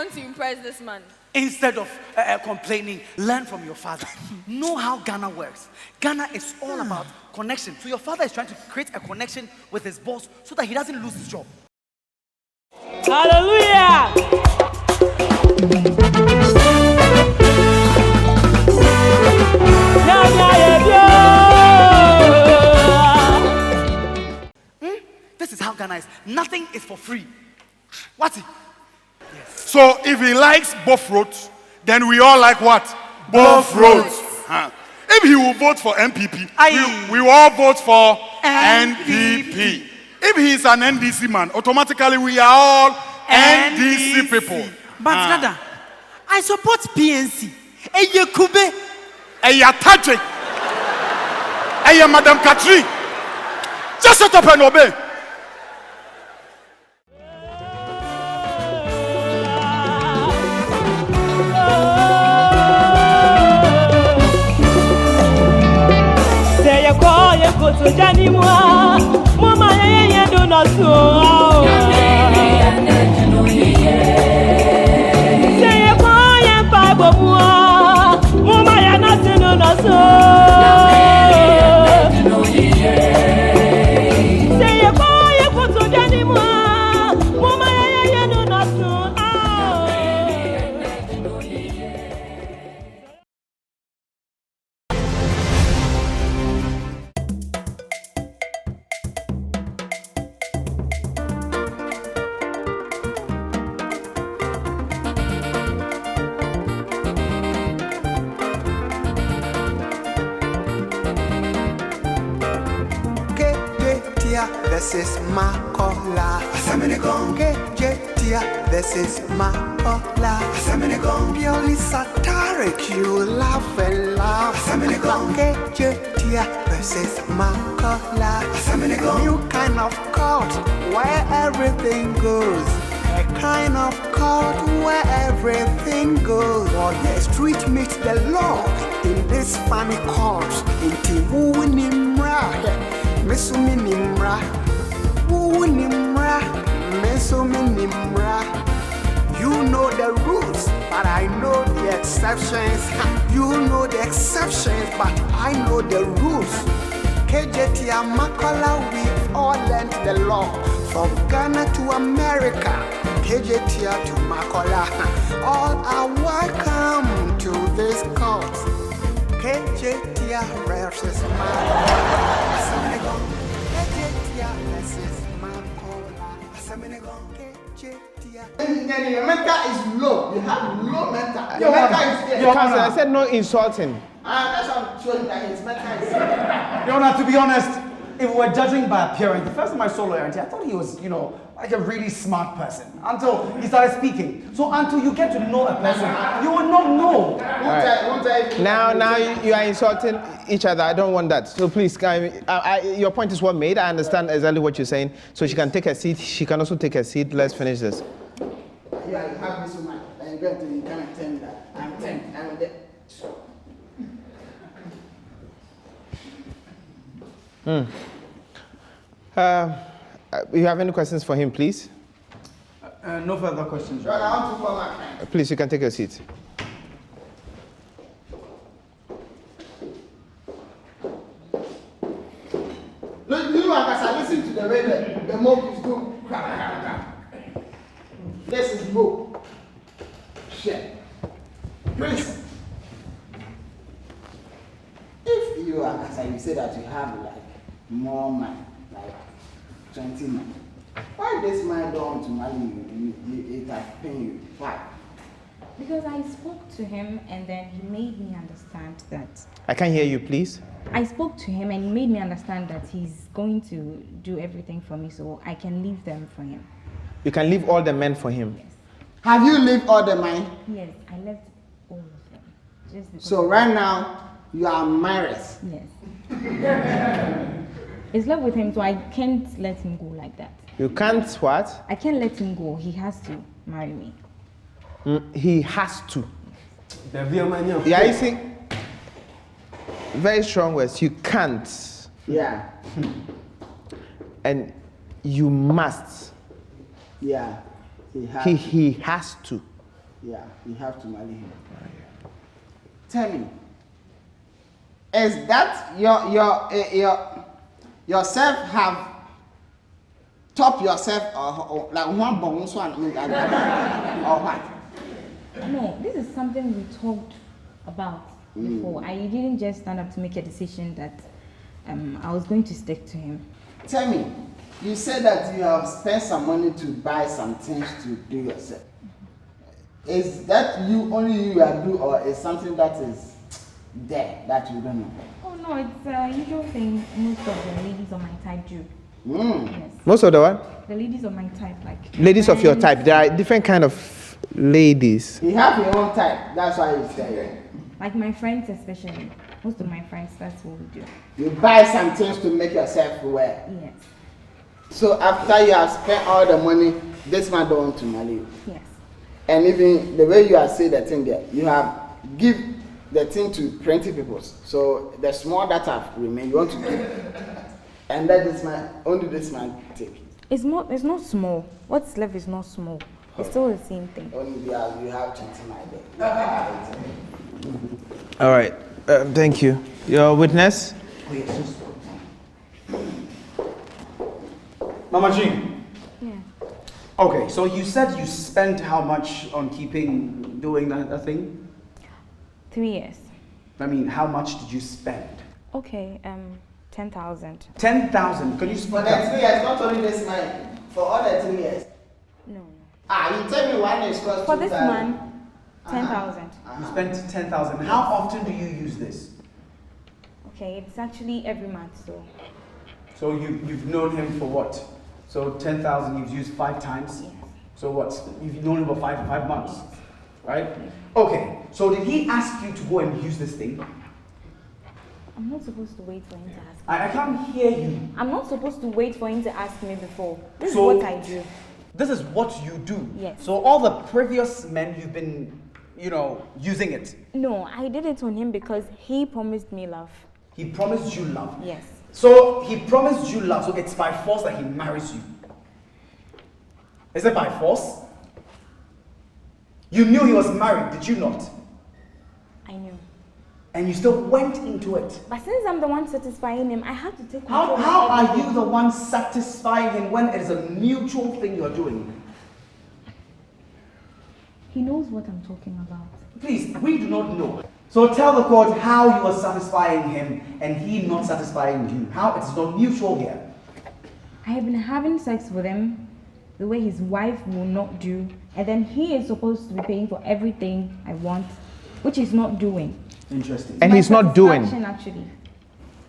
want to impress this man. Instead of complaining, learn from your father. Know how Ghana works. Ghana is all about connection. So your father is trying to create a connection with his boss so that he doesn't lose his job. Hallelujah! This is how Ghana is. Nothing is for free. What? Yes. So if he likes both roads, then we all like what? Both roads. If he will vote for MPP, we all vote for NPP. If he is an NDC man, automatically we are all NDC people. But Dada, I support PNC. Eye Kube. Aya Tajik. Aya Madam Katri. Just shut up and obey. So Johnny Moa, Mama, you do not so. Say a boy and Bible, Mama, you're not to know so. Say a boy and put to Johnny Moa, Mama, you do not so. Kejetia, this is Makola. Kejetia, this is Makola. Purely satiric, you laugh and laugh. Kejetia, this is Makola. New kind of cult where everything goes. A kind of cult where everything goes. Or the street meets the law in this funny cult. Inti wu nimra, mesumi nimra, wu nimra, mesumi nimra. You know the rules, but I know the exceptions. You know the exceptions, but I know the rules. Kejetia, Makola, we all learned the law. From Ghana to America, Kejetia to Makola, all are welcome to this cause. Kejetia versus Makola. Kejetia versus Makola. Kejetia. Your mental is low. You have low mental. Your mental is there. Your Honor, I said no insulting. That's how I'm showing that his mental is there. Your Honor, to be honest, if we were judging by appearance, the first time I saw Loyalty, I thought he was, like a really smart person until he started speaking. So until you get to know a person, you will not know. Right. Now you are insulting each other. I don't want that. So please, your point is well made. I understand exactly what you're saying. So she can take a seat. She can also take a seat. Let's finish this. Yeah, you have me so much. I'm going to come and tell me that I'm 10. I'm there. You have any questions for him, please? No further questions. Please, you can take a seat. Look, you as I listen to the radio, the mob is good. This is mob. Shit. Please. If you are as you say that you have like more money, like 20 money, why this man don't want to marry you? It has paid you. Why? Because I spoke to him and then he made me understand that. I can't hear you, please. I spoke to him and he made me understand that he's going to do everything for me so I can leave them for him. You can leave all the men for him? Yes. Have you left all the men? Yes, I left all of them. Just because so right now, you are married? Yes. It's love with him, so I can't let him go like that. You can't what? I can't let him go. He has to marry me. He has to. Yeah, you see? Very strong words. You can't. Yeah. And you must. Yeah. He has to. Yeah, you have to marry him. Tell me, is that yourself have top yourself or like one bonus one or what? No, this is something we talked about before. I didn't just stand up to make a decision that I was going to stick to him. Tell me, you said that you have spent some money to buy some things to do yourself. Is that only you are do, or is something that is there that you don't know? Oh no, it's a usual thing most of the ladies of my type do. Yes. Most of the what? The ladies of my type, like Ladies of your type. There are different kind of ladies. You have your own type. That's why you say. Like my friends, especially. Most of my friends, that's what we do. You buy some things to make yourself wear. Yes. So after you have spent all the money, this man don't want to marry you. Yes. And even the way you have said the thing there, you have give the thing to 20 people. So the small that have remained, you want to give. And that this man, only this man take. It's not small. What's left is not small. It's still the same thing. Only you have 29 there. All right. Thank you. Your witness? Mama Jean. Yeah. Okay, so you said you spent how much on doing that thing? 3 years. I mean, how much did you spend? Okay, 10,000. 10,000. Can you speak For the 3 years, not only this man, for all the 3 years. No. You tell me one is cost For this man, 10,000. You spent 10,000. How often do you use this? Okay, it's actually every month, so. So you've known him for what? So 10,000 you've used 5 times? Yes. So what? You've known him for 5 months, right? Okay, so did he ask you to go and use this thing? I'm not supposed to wait for him to ask me. I can't hear you. I'm not supposed to wait for him to ask me before. This So- is what I do. This is what you do? Yes. So all the previous men you've been, using it? No, I did it on him because he promised me love. He promised you love? Yes. So he promised you love, so it's by force that he marries you. Is it by force? You knew he was married, did you not? I knew. And you still went into it. But since I'm the one satisfying him, I have to take control. How are you the one satisfying him when it is a mutual thing you're doing? He knows what I'm talking about. Please, we do not know. So tell the court how you are satisfying him and he not satisfying you. How it is not mutual here. I have been having sex with him the way his wife will not do, and then he is supposed to be paying for everything I want, which he's not doing. Interesting. And he's not doing. Actually.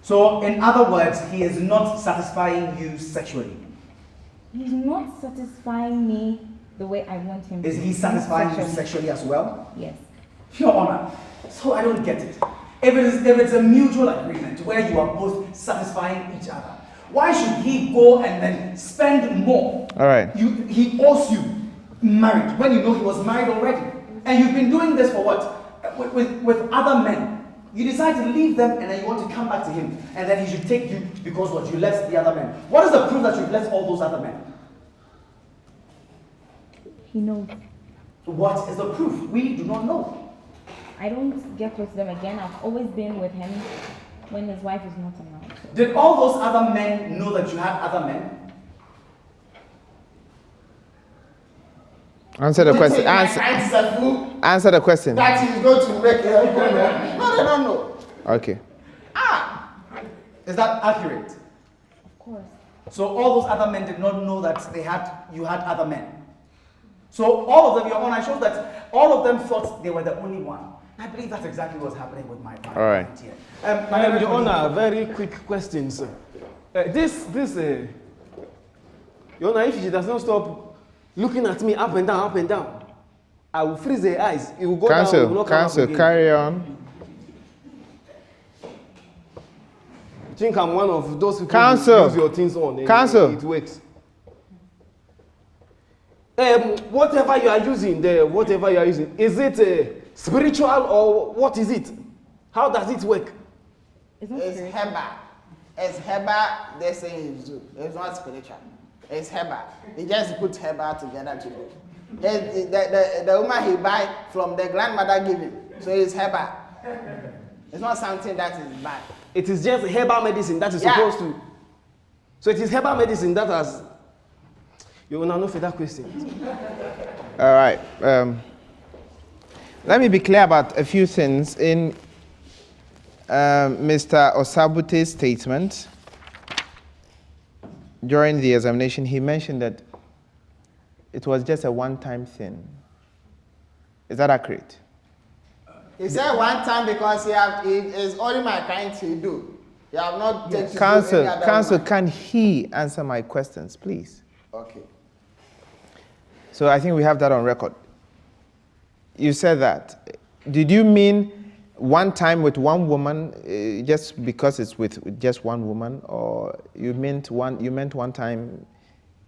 So in other words, he is not satisfying you sexually. He's not satisfying me the way I want him to. Is he satisfying you sexually as well? Yes. Your Honor, so I don't get it. If it's a mutual agreement where you are both satisfying each other, why should he go and then spend more? All right. He owes you marriage when you know he was married already. And you've been doing this for what? With other men. You decide to leave them and then you want to come back to him. And then he should take you because what? You left the other men. What is the proof that you've left all those other men? He knows. What is the proof? We do not know. I don't get close to them again. I've always been with him when his wife is not around. So. Did all those other men know that you had other men? Answer the question. Answer the question. That is going to make it. No, they don't know. Okay. Is that accurate? Of course. So all those other men did not know that you had other men. So all of them, Your Honor, shows that all of them thought they were the only one. I believe that's exactly what's happening with my client. All right. Here. Your Honor, very quick questions. Your Honor, if she does not stop looking at me up and down, I will freeze her eyes. It will go down. It will not come up Cancel. again. Carry on. I think I'm one of those people Cancel. who use your things on. And Cancel. It works. Whatever you are using is it spiritual or what is it? How does it work? It's not It's spiritual. Heba. It's Heba, they say it's Zoo. It's not spiritual. It's Heba. They just put Heba together to do. The woman he buy from the grandmother give him. So it's herbal. It's not something that is bad. It is just herbal medicine that is supposed to. So it is herbal medicine that has. You will not know for that question. All right. Let me be clear about a few things in Mr. Osabute's statement. During the examination, he mentioned that it was just a one-time thing. Is that accurate? He said one time because he is only my kind to do. You have not taken to Counsel, any other Counsel, woman. can he answer my questions, please? Okay. So I think we have that on record. You said that. Did you mean one time with one woman, just because it's with just one woman, or you meant one time,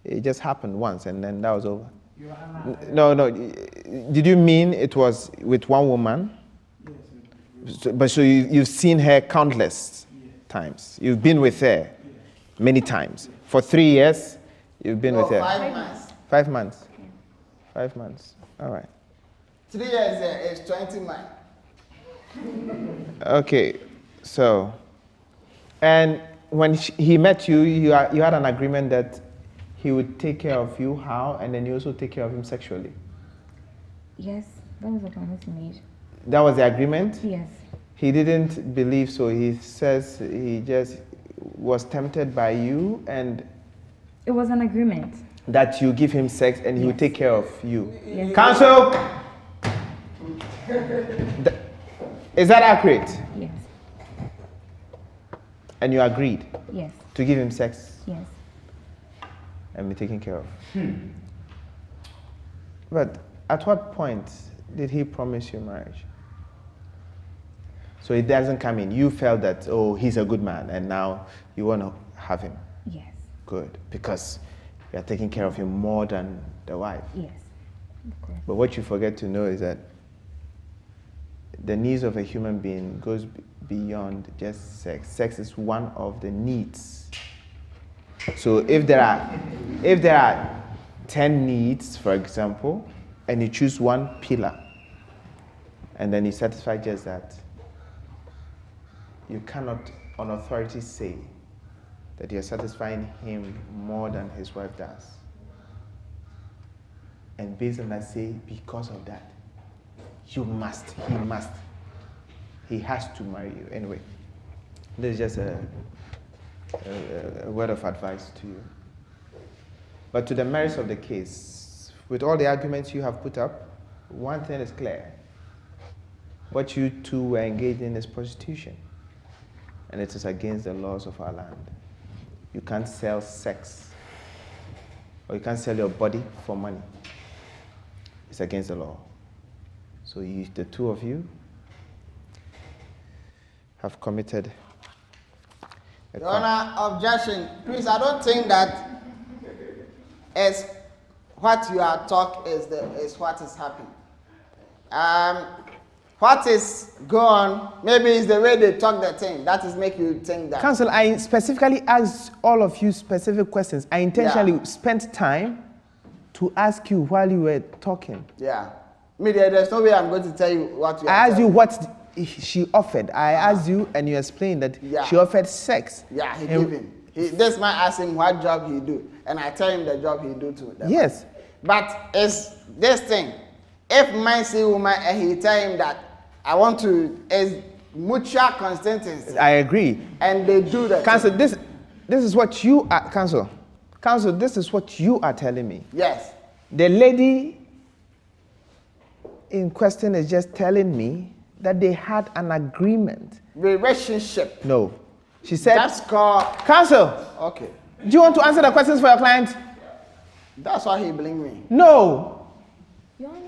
it just happened once and then that was over? No. Did you mean it was with one woman? Yes. So you've seen her countless times. You've been with her many times. For 3 years, you've been with her. 5 months. 5 months. 5 months. All right. 3 years is 20 months. Okay, so, and when he met you, you had an agreement that he would take care of you, how, and then you also take care of him sexually. Yes, that was the promise he made. That was the agreement? Yes. He didn't believe so. He says he just was tempted by you and... It was an agreement. That you give him sex and he would take care of you. Yes. Counsel! Is that accurate? Yes. And you agreed? Yes. To give him sex? Yes. And be taken care of? But at what point did he promise you marriage? So it doesn't come in. You felt that, oh, he's a good man, and now you want to have him? Yes. Good, because you are taking care of him more than the wife. Yes. Of course. But what you forget to know is that the needs of a human being goes beyond just sex. Sex is one of the needs. So if there are 10 needs, for example, and you choose one pillar, and then you satisfy just that, you cannot on authority say that you're satisfying him more than his wife does. And based on that, say, because of that, he has to marry you. Anyway, this is just a word of advice to you. But to the merits of the case, with all the arguments you have put up, one thing is clear. What you two were engaged in is prostitution. And it is against the laws of our land. You can't sell sex, or you can't sell your body for money. It's against the law. So the two of you have committed Your Honor, objection. Please, I don't think that as what you are talking is what is happening. What is going on, maybe it's the way they talk the thing, that is make you think that. Counsel, I specifically asked all of you specific questions. I intentionally spent time to ask you while you were talking. Yeah. There's no way I'm going to tell you what you are I asked you telling. what she offered. I asked you and you explained that she offered sex. Yeah, he gave him. This man asked him what job he do, and I tell him the job he do too. Yes. But it's this thing. If man see woman and he tell him that I want to, is mutual consensus. I agree. And they do that. Counsel, this is what you are, Counsel, this is what you are telling me. Yes. The lady in question is just telling me that they had an agreement. Relationship. No. She said... That's called... Counsel. Okay. Do you want to answer the questions for your client? That's why he blamed me. No. Your Honor.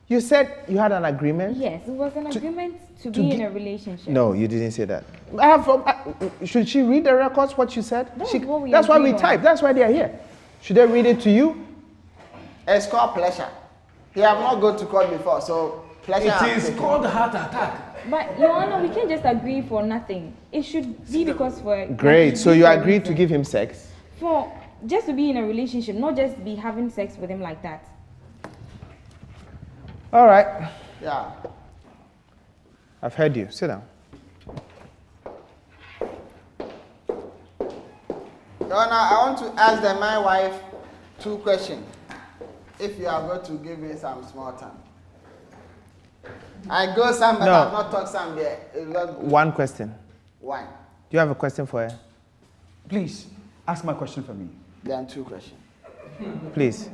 You said you had an agreement? Yes, it was an agreement to be in a relationship. No, you didn't say that. Should she read the records, what you said? That's why we type. That's why they are here. Should they read it to you? It's called pleasure. He have not gone to court before, so pleasure. It is called heart attack. But Your Honor, we can't just agree for nothing. It should be because for... Great. So you agreed to give him sex? For just to be in a relationship, not just be having sex with him like that. All right. Yeah. I've heard you. Sit down. Your Honor, I want to ask my wife 2 questions. If you are going to give me some small time. I go some, but I've not talked some yet. 1 question. 1. Do you have a question for her? Please, ask my question for me. Then 2 questions. Please.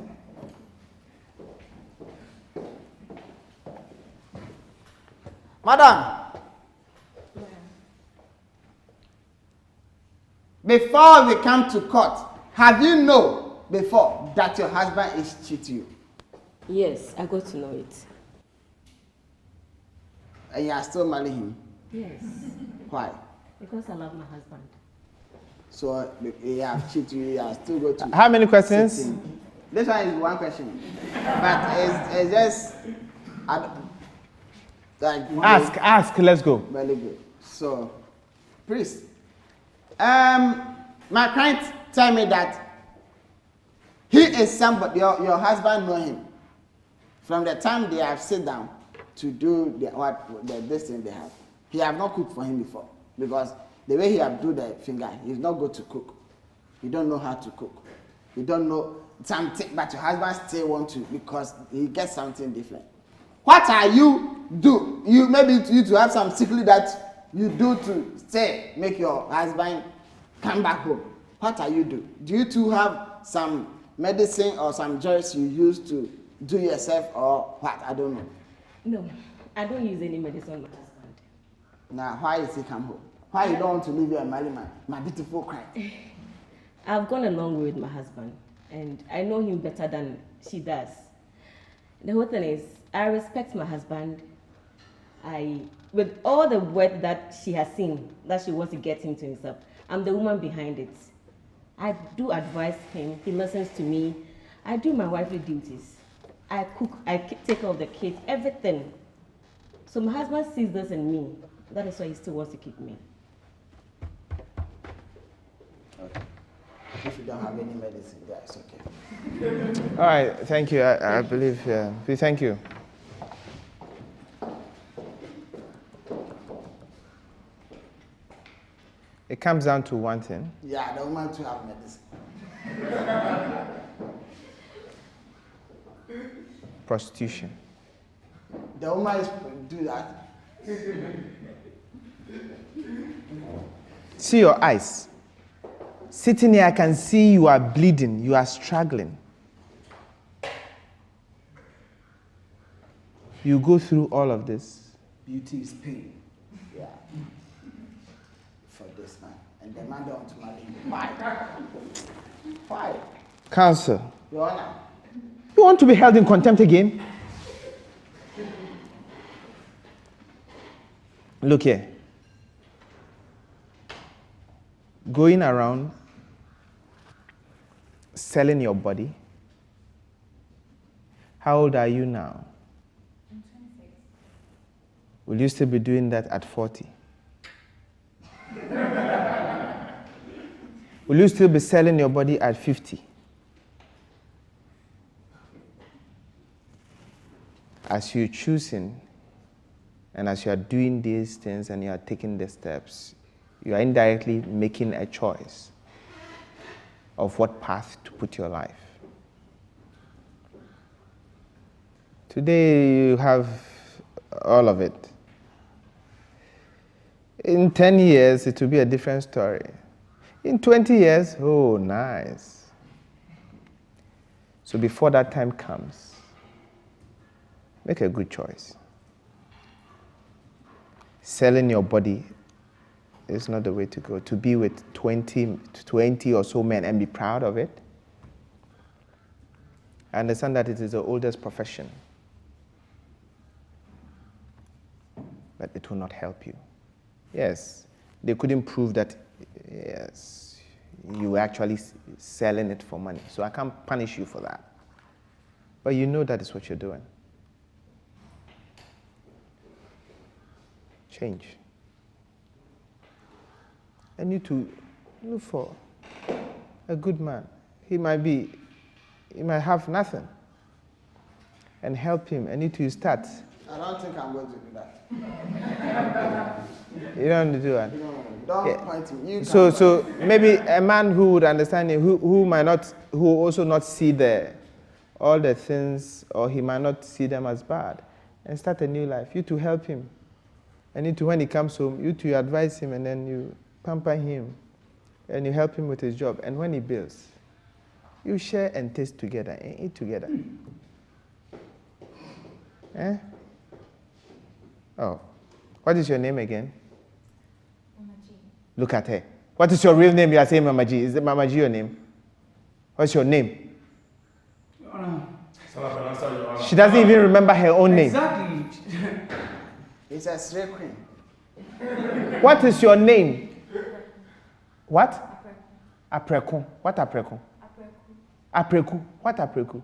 Madam, before we come to court, have you known before that your husband is cheating you? Yes, I got to know it. And you are still marrying him? Yes. Why? Because I love my husband. So he has cheated you, you are still going to... How many questions? This one is 1 question. But it's just... Ask, let's go. Very good. So, priest, my client tell me that he is somebody, your husband know him. From the time they have sit down to do this thing they have. He have not cooked for him before. Because the way he have do the finger, he's not good to cook. He don't know how to cook. He don't know something, but your husband still want to because he gets something different. What are you do? You maybe you to have some secret that you do to say make your husband come back home. What are you do? Do you two have some medicine or some drugs you use to do yourself or what? I don't know. No, I don't use any medicine on my husband. Now why is he come home? Why you don't want to leave your married man? My beautiful client. I've gone a long way with my husband and I know him better than she does. The whole thing is I respect my husband. With all the work that she has seen, that she wants to get him to himself, I'm the woman behind it. I do advise him, he listens to me. I do my wifely duties. I cook, I take care of the kids, everything. So my husband sees this in me. That is why he still wants to keep me. Okay. If you don't have any medicine, that's okay. All right, thank you. I believe, thank you. It comes down to one thing. Yeah, the woman to have medicine. Prostitution. The woman is do that. See your eyes. Sitting here, I can see you are bleeding, you are struggling. You go through all of this. Beauty is pain. Yeah. For this man. And the man don't want to marry him. Why? Why? Counsel. Your Honor. You want to be held in contempt again? Look here. Going around selling your body. How old are you now? I'm 26. Will you still be doing that at 40? Will you still be selling your body at 50? As you're choosing and as you are doing these things and you are taking the steps, you are indirectly making a choice of what path to put your life. Today you have all of it. In 10 years, it will be a different story. In 20 years, oh, nice. So before that time comes, make a good choice. Selling your body is not the way to go. To be with 20 or so men and be proud of it. I understand that it is the oldest profession, but it will not help you. Yes, they couldn't prove that, yes, you were actually selling it for money. So I can't punish you for that. But you know that is what you're doing. Change. I need to look for a good man. he might have nothing. And help him. I need to start. I don't think I'm going to do that. You don't do that. No, don't point me. So maybe a man who would understand him, who also not see all the things, or he might not see them as bad, and start a new life. You to help him. And you to, when he comes home, you to advise him, and then you pamper him, and you help him with his job. And when he builds, you share and taste together and eat together. Eh? Oh. What is your name again? Mama G. Look at her. What is your real name? You are saying Mama G. Is it Mama G your name? What's your name? She doesn't even remember her own name. Exactly. It's a stray queen. What is your name? What? Apreku. What Apreku? Apreku. What Apreku?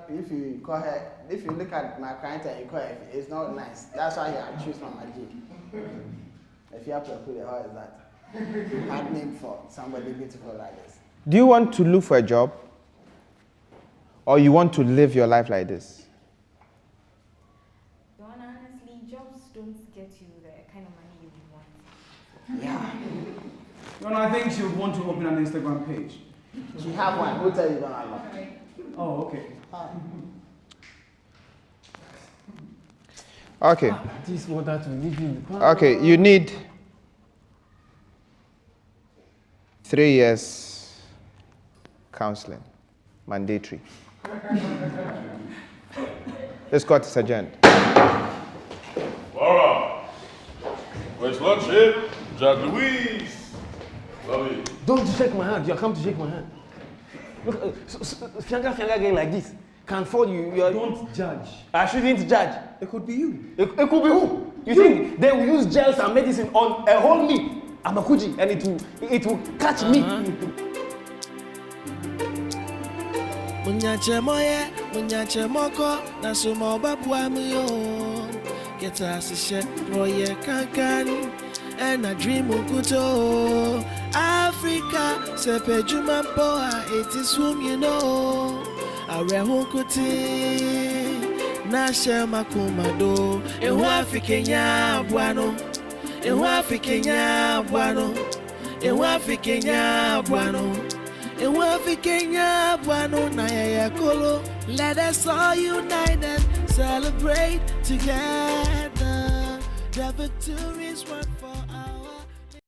If you call her, if you look at my client and you call her, it's not nice. That's why I choose Mama G. If you have to put it, how is that? Hard name for somebody beautiful like this. Do you want to look for a job? Or you want to live your life like this? Honestly, jobs don't get you the kind of money you would want. Yeah. I think she would want to open an Instagram page. She have one. Who tell you don't have one? Oh, okay. Okay. This water to leave you. Okay, you need 3 years counseling, mandatory. This court is adjourned. Laura, where's Lordship? Jack Louise. Love you. Don't shake my hand. You come to shake my hand. Look, fianga going like this can fall you. Don't judge. I shouldn't judge. It could be you. It could be who? You think they will use gels and medicine on a whole me, Amakuji, and it will catch me. Munyache moye, munyache moko, na sumo babu amiyo. Geta sishe roye kankan, and a dream ukuto. Africa, sepe juma boa, it is whom you know. Arehukuti, nashe makumado. Ewafi Kenya buano, Ewafi Kenya buano, Ewafi Kenya buano. Ewafi Kenya buano na ya kolo. Let us all unite and celebrate together. The victory is one.